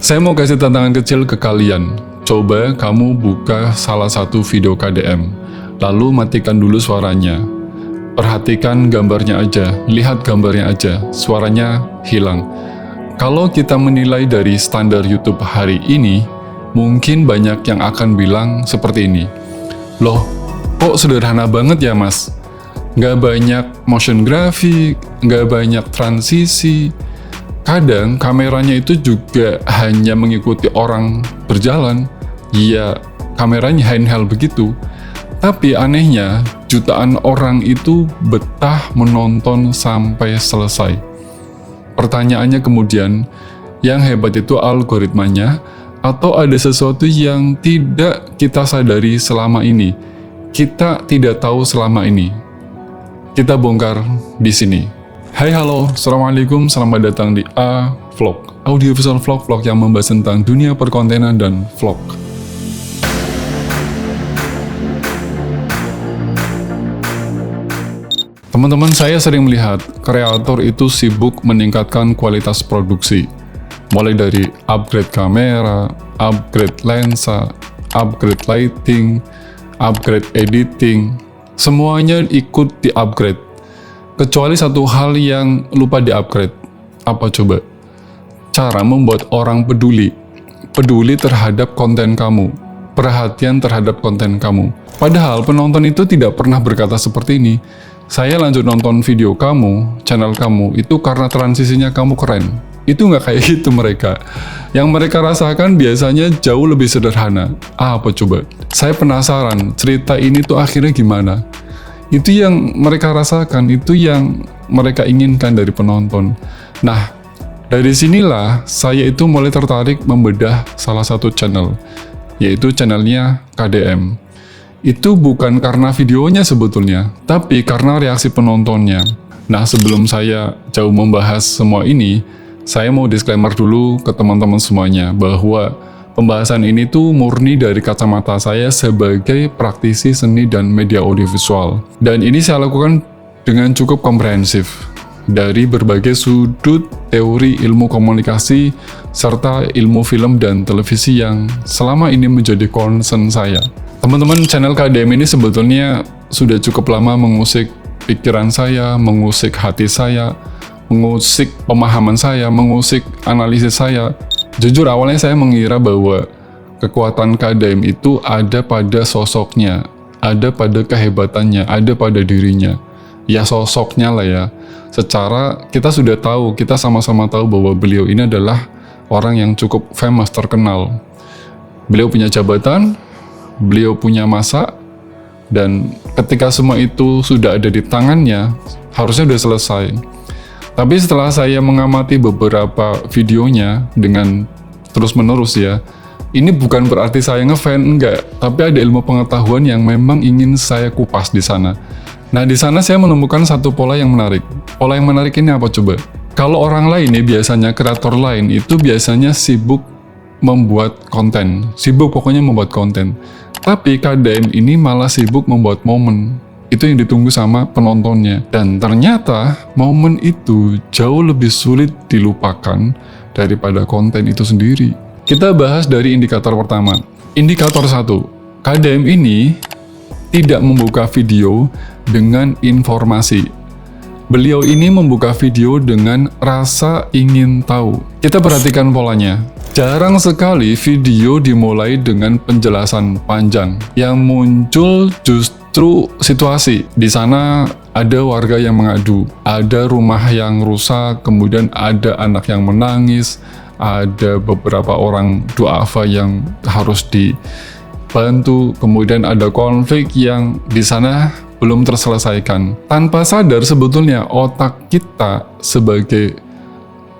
Saya mau kasih tantangan kecil ke kalian. Coba kamu buka salah satu video KDM, lalu matikan dulu suaranya. Perhatikan gambarnya aja, lihat gambarnya aja, suaranya hilang. Kalau kita menilai dari standar YouTube hari ini, mungkin banyak yang akan bilang seperti ini. Loh, kok sederhana banget ya mas? Nggak banyak motion grafik, nggak banyak transisi. Kadang kameranya itu juga hanya mengikuti orang berjalan. Ya, kameranya handheld begitu. Tapi anehnya, jutaan orang itu betah menonton sampai selesai. Pertanyaannya kemudian, yang hebat itu algoritmanya, atau ada sesuatu yang tidak kita sadari selama ini? Kita tidak tahu selama ini. Kita bongkar di sini. Hai halo, assalamualaikum, selamat datang di A Vlog, audiovisual vlog-vlog yang membahas tentang dunia perkontenan dan vlog. Teman-teman, saya sering melihat kreator itu sibuk meningkatkan kualitas produksi. Mulai dari upgrade kamera, upgrade lensa, upgrade lighting, upgrade editing, semuanya ikut di-upgrade. Kecuali satu hal yang lupa di-upgrade. Apa coba? Cara membuat orang peduli terhadap konten kamu, perhatian terhadap konten kamu. Padahal penonton itu tidak pernah berkata seperti ini. Saya lanjut nonton video kamu, channel kamu, itu karena transisinya kamu keren. Itu nggak kayak gitu mereka. Yang mereka rasakan biasanya jauh lebih sederhana. Apa coba? Saya penasaran, cerita ini tuh akhirnya gimana? Itu yang mereka rasakan, itu yang mereka inginkan dari penonton. Nah, dari sinilah saya itu mulai tertarik membedah salah satu channel, yaitu channelnya KDM. Itu bukan karena videonya sebetulnya, tapi karena reaksi penontonnya. Nah, sebelum saya jauh membahas semua ini, saya mau disclaimer dulu ke teman-teman semuanya bahwa pembahasan ini tuh murni dari kacamata saya sebagai praktisi seni dan media audiovisual. Dan ini saya lakukan dengan cukup komprehensif dari berbagai sudut teori ilmu komunikasi serta ilmu film dan televisi yang selama ini menjadi concern saya. Teman-teman, channel KDM ini sebetulnya sudah cukup lama mengusik pikiran saya, mengusik hati saya, mengusik pemahaman saya, mengusik analisis saya. Jujur awalnya saya mengira bahwa kekuatan KDM itu ada pada sosoknya, ada pada kehebatannya, ada pada dirinya. Ya sosoknya lah ya. Secara kita sudah tahu, kita sama-sama tahu bahwa beliau ini adalah orang yang cukup famous, terkenal. Beliau punya jabatan, beliau punya masa, dan ketika semua itu sudah ada di tangannya, harusnya sudah selesai. Tapi setelah saya mengamati beberapa videonya dengan terus-menerus ya, ini bukan berarti saya ngefan, enggak, tapi ada ilmu pengetahuan yang memang ingin saya kupas di sana. Nah, di sana saya menemukan satu pola yang menarik. Pola yang menarik ini apa coba? Kalau orang lain nih, biasanya kreator lain itu biasanya sibuk membuat konten, sibuk pokoknya membuat konten. Tapi KDM ini malah sibuk membuat momen. Itu yang ditunggu sama penontonnya. Dan ternyata momen itu jauh lebih sulit dilupakan daripada konten itu sendiri. Kita bahas dari indikator pertama. Indikator 1. KDM ini tidak membuka video dengan informasi. Beliau ini membuka video dengan rasa ingin tahu. Kita perhatikan polanya. Jarang sekali video dimulai dengan penjelasan panjang. Yang muncul justru situasi. Di sana ada warga yang mengadu, ada rumah yang rusak, kemudian ada anak yang menangis, ada beberapa orang duafa yang harus dibantu, kemudian ada konflik yang di sana belum terselesaikan. Tanpa sadar sebetulnya otak kita sebagai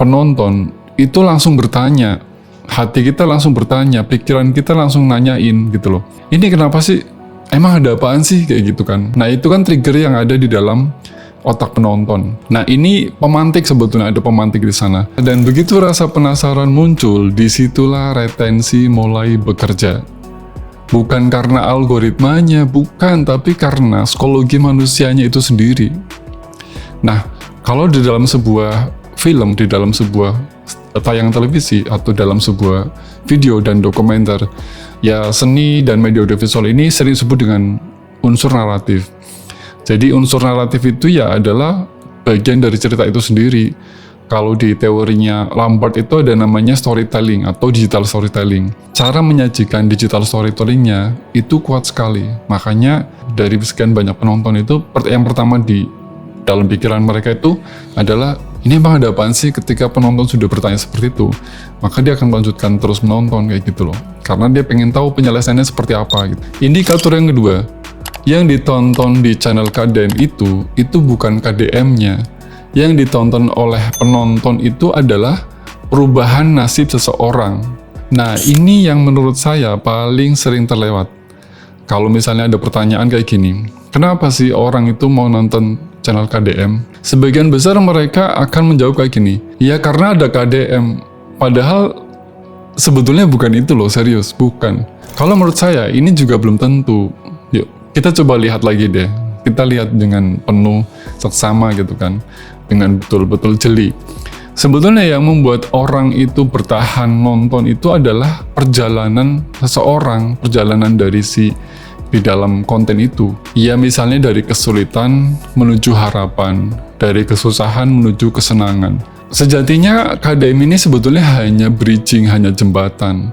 penonton itu langsung bertanya, hati kita langsung bertanya, pikiran kita langsung nanyain gitu loh. Ini kenapa sih? Emang ada apaan sih? Kayak gitu kan. Nah, itu kan trigger yang ada di dalam otak penonton. Nah, ini pemantik sebetulnya, ada pemantik di sana. Dan begitu rasa penasaran muncul, disitulah retensi mulai bekerja. Bukan karena algoritmanya, bukan, tapi karena psikologi manusianya itu sendiri. Nah, kalau di dalam sebuah film, di dalam sebuah tayangan televisi atau dalam sebuah video dan dokumenter. Ya, seni dan media audiovisual ini sering disebut dengan unsur naratif. Jadi unsur naratif itu ya adalah bagian dari cerita itu sendiri. Kalau di teorinya Lampard itu ada namanya storytelling atau digital storytelling. Cara menyajikan digital storytellingnya itu kuat sekali. Makanya dari sekian banyak penonton itu, yang pertama di dalam pikiran mereka itu adalah, ini emang ada apaan sih? Ketika penonton sudah bertanya seperti itu, maka dia akan melanjutkan terus menonton kayak gitu loh. Karena dia pengen tahu penyelesaiannya seperti apa gitu. Indikator yang kedua, yang ditonton di channel KDM itu bukan KDM-nya. Yang ditonton oleh penonton itu adalah perubahan nasib seseorang. Nah, ini yang menurut saya paling sering terlewat. Kalau misalnya ada pertanyaan kayak gini, kenapa sih orang itu mau nonton channel KDM? Sebagian besar mereka akan menjawab kayak gini, ya karena ada KDM. Padahal sebetulnya bukan itu loh, serius, bukan. Kalau menurut saya, ini juga belum tentu. Yuk, kita coba lihat lagi deh. Kita lihat dengan penuh seksama gitu kan, dengan betul-betul jeli. Sebetulnya yang membuat orang itu bertahan nonton itu adalah perjalanan seseorang, perjalanan dari si di dalam konten itu. Ya misalnya dari kesulitan menuju harapan, dari kesusahan menuju kesenangan. Sejatinya KDM ini sebetulnya hanya bridging, hanya jembatan.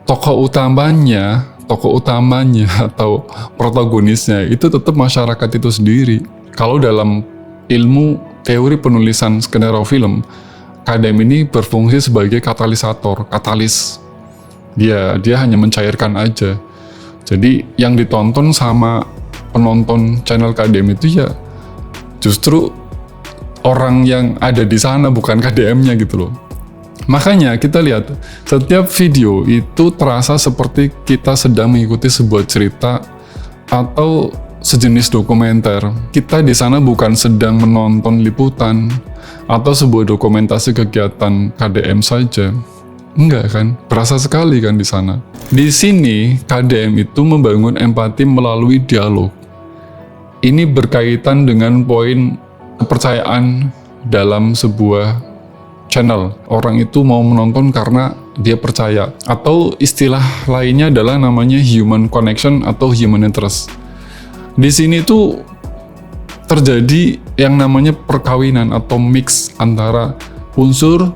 Tokoh utamanya atau protagonisnya itu tetap masyarakat itu sendiri. Kalau dalam ilmu teori penulisan skenario film, KDM ini berfungsi sebagai katalis. Dia hanya mencairkan aja. Jadi yang ditonton sama penonton channel KDM itu ya justru orang yang ada di sana, bukan KDM-nya gitu loh. Makanya kita lihat, setiap video itu terasa seperti kita sedang mengikuti sebuah cerita atau sejenis dokumenter. Kita di sana bukan sedang menonton liputan atau sebuah dokumentasi kegiatan KDM saja. Enggak kan? Berasa sekali kan di sana. Di sini KDM itu membangun empati melalui dialog. Ini berkaitan dengan poin kepercayaan dalam sebuah channel. Orang itu mau menonton karena dia percaya. Atau istilah lainnya adalah namanya human connection atau human interest. Di sini tuh terjadi yang namanya perkawinan atau mix antara unsur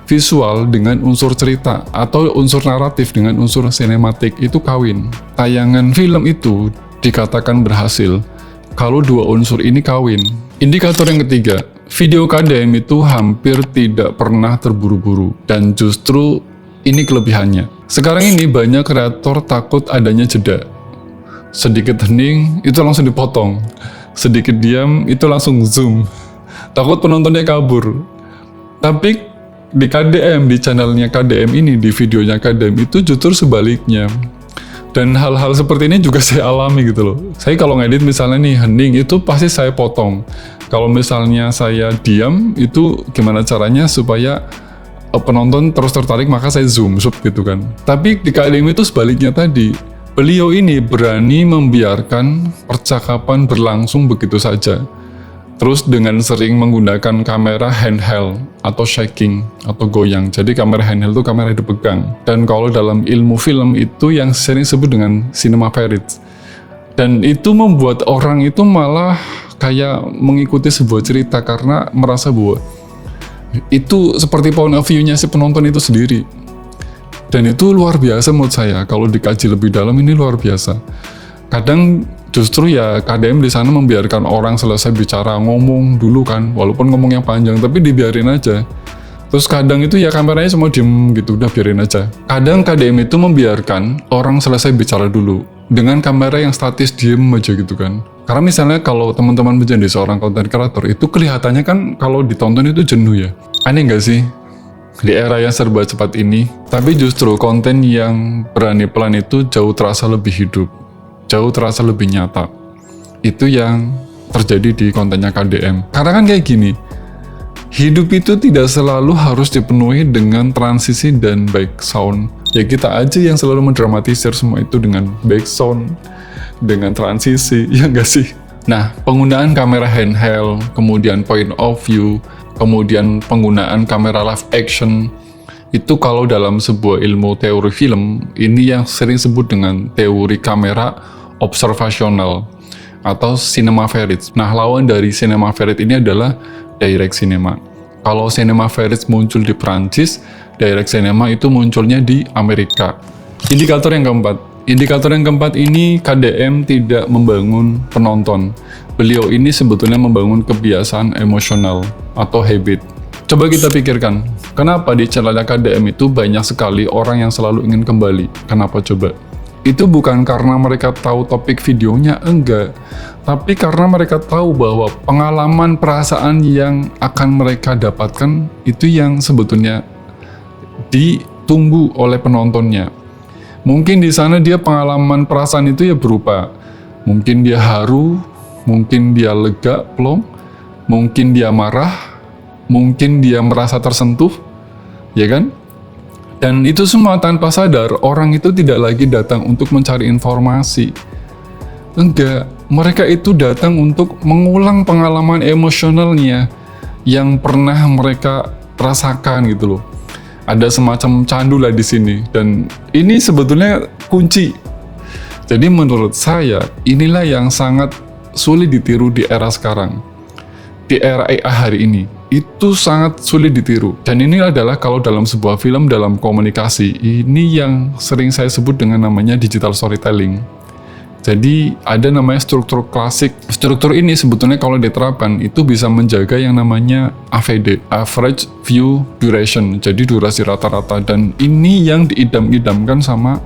visual dengan unsur cerita atau unsur naratif dengan unsur sinematik, itu kawin. Tayangan film itu dikatakan berhasil kalau dua unsur ini kawin. Indikator yang ketiga, video KDM itu hampir tidak pernah terburu-buru, dan justru ini kelebihannya. Sekarang ini banyak kreator takut adanya jeda. Sedikit hening, itu langsung dipotong. Sedikit diam, itu langsung zoom. Takut penontonnya kabur. Tapi di KDM, di channelnya KDM ini, di videonya KDM itu justru sebaliknya. Dan hal-hal seperti ini juga saya alami gitu loh. Saya kalau ngedit misalnya nih hening, itu pasti saya potong. Kalau misalnya saya diam, itu gimana caranya supaya penonton terus tertarik, maka saya zoom gitu kan. Tapi di KDM itu sebaliknya tadi. Beliau ini berani membiarkan percakapan berlangsung begitu saja. Terus dengan sering menggunakan kamera handheld atau shaking atau goyang. Jadi kamera handheld itu kamera dipegang. Dan kalau dalam ilmu film itu yang sering disebut dengan cinema verite. Dan itu membuat orang itu malah kayak mengikuti sebuah cerita karena merasa bahwa itu seperti point of view-nya si penonton itu sendiri. Dan itu luar biasa menurut saya. Kalau dikaji lebih dalam, ini luar biasa. Kadang justru ya KDM di sana membiarkan orang selesai bicara, ngomong dulu kan, walaupun ngomong yang panjang, tapi dibiarin aja. Terus kadang itu ya kameranya semua diem gitu, udah biarin aja. Kadang KDM itu membiarkan orang selesai bicara dulu dengan kamera yang statis diem aja gitu kan. Karena misalnya kalau teman-teman menjadi seorang content creator, itu kelihatannya kan kalau ditonton itu jenuh ya. Aneh nggak sih? Di era yang serba cepat ini, tapi justru konten yang berani pelan itu jauh terasa lebih hidup, jauh terasa lebih nyata. Itu yang terjadi di kontennya KDM. Karena kan kayak gini, hidup itu tidak selalu harus dipenuhi dengan transisi dan back sound. Ya kita aja yang selalu mendramatisir semua itu dengan back sound, dengan transisi, ya nggak sih? Nah, penggunaan kamera handheld, kemudian point of view, kemudian penggunaan kamera live action, itu kalau dalam sebuah ilmu teori film, ini yang sering disebut dengan teori kamera observasional atau cinema verite. Nah, lawan dari cinema verite ini adalah direct cinema. Kalau cinema verite muncul di Prancis, direct cinema itu munculnya di Amerika. Indikator yang keempat ini KDM tidak membangun penonton. Beliau ini sebetulnya membangun kebiasaan emosional atau habit. Coba kita pikirkan, kenapa di channelnya KDM itu banyak sekali orang yang selalu ingin kembali? Kenapa coba? Itu bukan karena mereka tahu topik videonya, enggak. Tapi karena mereka tahu bahwa pengalaman perasaan yang akan mereka dapatkan itu yang sebetulnya ditunggu oleh penontonnya. Mungkin di sana dia pengalaman perasaan itu ya berupa, mungkin dia haru, mungkin dia lega, plong, mungkin dia marah, mungkin dia merasa tersentuh, ya kan? Dan itu semua tanpa sadar, orang itu tidak lagi datang untuk mencari informasi. Enggak, mereka itu datang untuk mengulang pengalaman emosionalnya yang pernah mereka rasakan gitu loh. Ada semacam candu lah di sini, dan ini sebetulnya kunci. Jadi menurut saya, inilah yang sangat sulit ditiru di era sekarang. Di era AI hari ini, itu sangat sulit ditiru. Dan ini adalah kalau dalam sebuah film, dalam komunikasi, ini yang sering saya sebut dengan namanya digital storytelling. Jadi ada namanya struktur klasik. Struktur ini sebetulnya kalau diterapkan itu bisa menjaga yang namanya AVD, Average View Duration, jadi durasi rata-rata, dan ini yang diidam-idamkan sama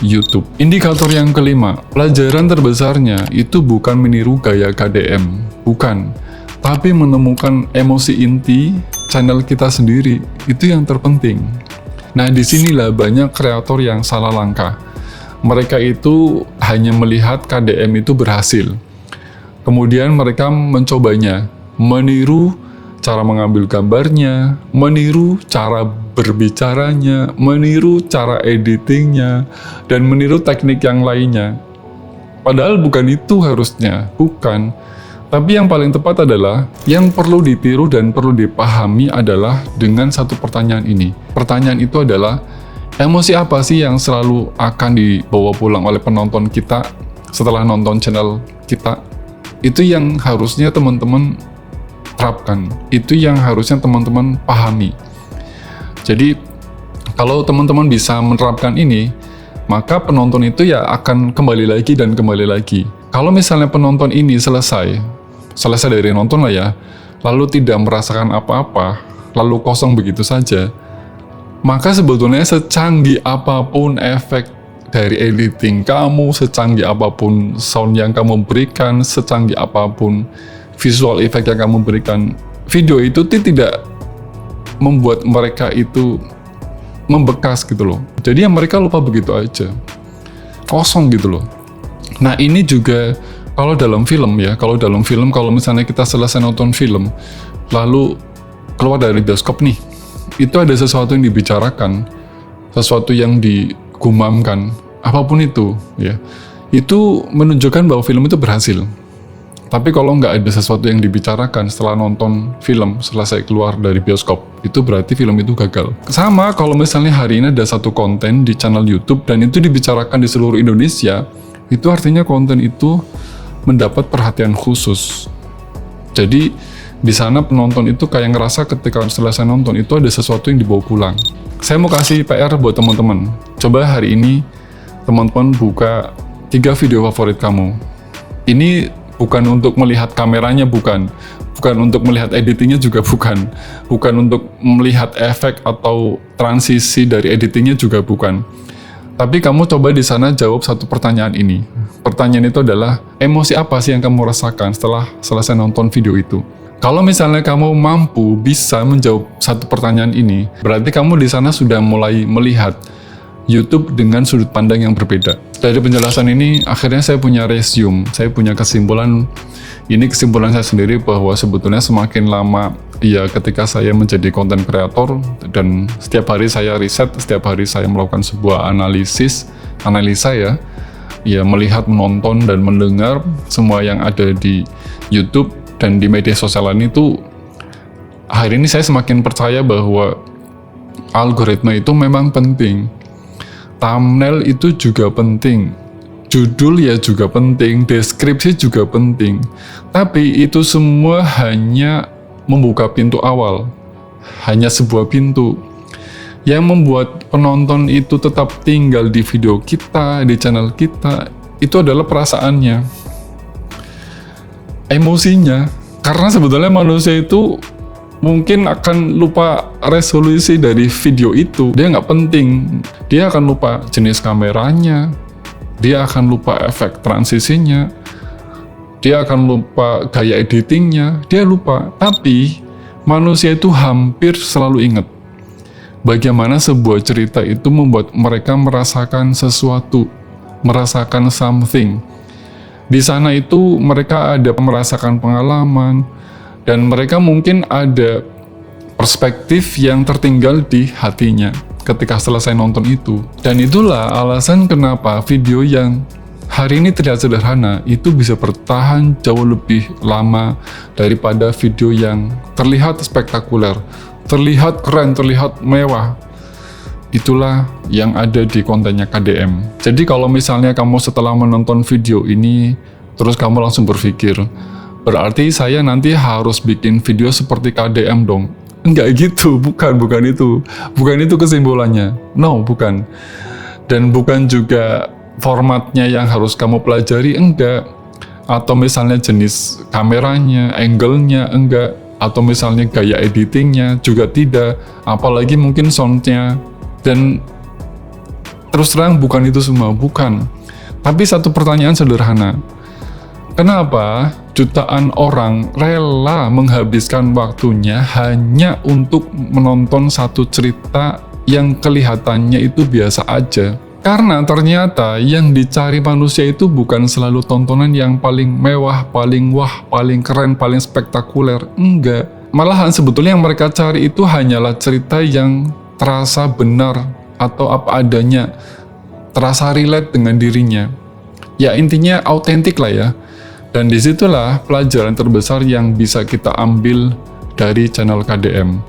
YouTube. Indikator yang kelima, pelajaran terbesarnya itu bukan meniru gaya KDM, bukan, tapi menemukan emosi inti channel kita sendiri, itu yang terpenting. Nah, disinilah banyak kreator yang salah langkah. Mereka itu hanya melihat KDM itu berhasil. Kemudian mereka mencobanya, meniru cara mengambil gambarnya, meniru cara berbicaranya, meniru cara editingnya, dan meniru teknik yang lainnya. Padahal bukan itu harusnya, bukan. Tapi yang paling tepat adalah, yang perlu ditiru dan perlu dipahami adalah dengan satu pertanyaan ini. Pertanyaan itu adalah, emosi apa sih yang selalu akan dibawa pulang oleh penonton kita setelah nonton channel kita? Itu yang harusnya teman-teman terapkan. Itu yang harusnya teman-teman pahami. Jadi, kalau teman-teman bisa menerapkan ini, maka penonton itu ya akan kembali lagi dan kembali lagi. Kalau misalnya penonton ini selesai dari nonton lah ya, lalu tidak merasakan apa-apa, lalu kosong begitu saja, maka sebetulnya secanggih apapun efek dari editing kamu, secanggih apapun sound yang kamu berikan, secanggih apapun visual effect yang kamu berikan, video itu tidak membuat mereka itu membekas gitu loh. Jadi mereka lupa begitu aja, kosong gitu loh. Nah, ini juga kalau dalam film ya, kalau misalnya kita selesai nonton film, lalu keluar dari bioskop nih, itu ada sesuatu yang dibicarakan, sesuatu yang digumamkan, apapun itu, ya, itu menunjukkan bahwa film itu berhasil. Tapi kalau nggak ada sesuatu yang dibicarakan setelah nonton film, selesai keluar dari bioskop, itu berarti film itu gagal. Sama kalau misalnya hari ini ada satu konten di channel YouTube dan itu dibicarakan di seluruh Indonesia, itu artinya konten itu mendapat perhatian khusus. Jadi di sana penonton itu kayak ngerasa ketika selesai nonton itu ada sesuatu yang dibawa pulang. Saya mau kasih PR buat teman-teman. Coba hari ini teman-teman buka 3 video favorit kamu. Ini bukan untuk melihat kameranya, bukan untuk melihat editingnya juga bukan untuk melihat efek atau transisi dari editingnya juga bukan. Tapi kamu coba di sana jawab satu pertanyaan ini. Pertanyaan itu adalah, emosi apa sih yang kamu rasakan setelah selesai nonton video itu? Kalau misalnya kamu mampu bisa menjawab satu pertanyaan ini, berarti kamu di sana sudah mulai melihat YouTube dengan sudut pandang yang berbeda. Dari penjelasan ini, akhirnya saya punya resume, saya punya kesimpulan. Ini kesimpulan saya sendiri bahwa sebetulnya semakin lama, ya ketika saya menjadi konten kreator, dan setiap hari saya riset, setiap hari saya melakukan sebuah analisa ya, ya melihat, menonton, dan mendengar semua yang ada di YouTube dan di media sosial lain itu, hari ini saya semakin percaya bahwa algoritma itu memang penting. Thumbnail itu juga penting. Judul ya juga penting, deskripsi juga penting. Tapi itu semua hanya membuka pintu awal. Hanya sebuah pintu. Yang membuat penonton itu tetap tinggal di video kita, di channel kita, itu adalah perasaannya, emosinya. Karena sebetulnya manusia itu mungkin akan lupa resolusi dari video itu. Dia nggak penting. Dia akan lupa jenis kameranya, dia akan lupa efek transisinya, dia akan lupa gaya editingnya, dia lupa. Tapi manusia itu hampir selalu ingat bagaimana sebuah cerita itu membuat mereka merasakan sesuatu, merasakan something. Di sana itu mereka ada merasakan pengalaman, dan mereka mungkin ada perspektif yang tertinggal di hatinya ketika selesai nonton itu. Dan itulah alasan kenapa video yang hari ini terlihat sederhana itu bisa bertahan jauh lebih lama daripada video yang terlihat spektakuler, terlihat keren, terlihat mewah. Itulah yang ada di kontennya KDM. Jadi kalau misalnya kamu setelah menonton video ini, terus kamu langsung berpikir, berarti saya nanti harus bikin video seperti KDM dong. Enggak gitu, bukan itu. Bukan itu kesimpulannya. No, bukan. Dan bukan juga formatnya yang harus kamu pelajari, enggak. Atau misalnya jenis kameranya, angle-nya, enggak. Atau misalnya gaya editingnya juga tidak, apalagi mungkin soundnya. Dan terus terang bukan itu semua, bukan. Tapi satu pertanyaan sederhana, kenapa jutaan orang rela menghabiskan waktunya hanya untuk menonton satu cerita yang kelihatannya itu biasa aja? Karena ternyata yang dicari manusia itu bukan selalu tontonan yang paling mewah, paling wah, paling keren, paling spektakuler. Enggak. Malahan sebetulnya yang mereka cari itu hanyalah cerita yang terasa benar atau apa adanya, terasa relate dengan dirinya. Ya intinya autentik lah ya. Dan disitulah pelajaran terbesar yang bisa kita ambil dari channel KDM.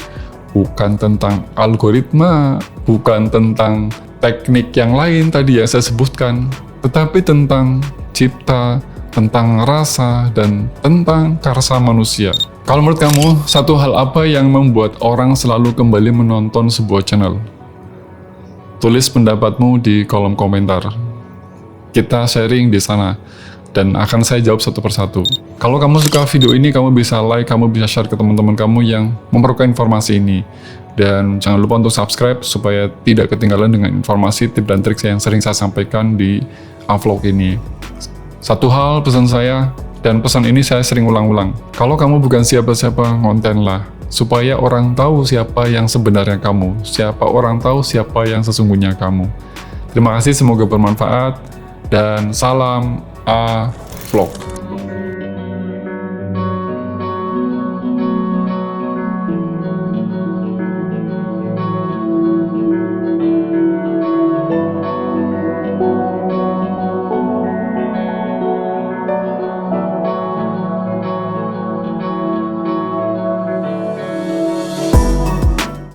Bukan tentang algoritma, bukan tentang teknik yang lain tadi yang saya sebutkan, tetapi tentang cipta, tentang rasa, dan tentang karsa manusia. Kalau menurut kamu, satu hal apa yang membuat orang selalu kembali menonton sebuah channel? Tulis pendapatmu di kolom komentar. Kita sharing di sana, dan akan saya jawab satu persatu. Kalau kamu suka video ini, kamu bisa like, kamu bisa share ke teman-teman kamu yang memerlukan informasi ini. Dan jangan lupa untuk subscribe supaya tidak ketinggalan dengan informasi, tips, dan trik yang sering saya sampaikan di vlog ini. Satu hal pesan saya, dan pesan ini saya sering ulang-ulang. Kalau kamu bukan siapa-siapa, ngontenlah. Supaya orang tahu siapa yang sebenarnya kamu. Siapa orang tahu siapa yang sesungguhnya kamu. Terima kasih, semoga bermanfaat. Dan salam vlog.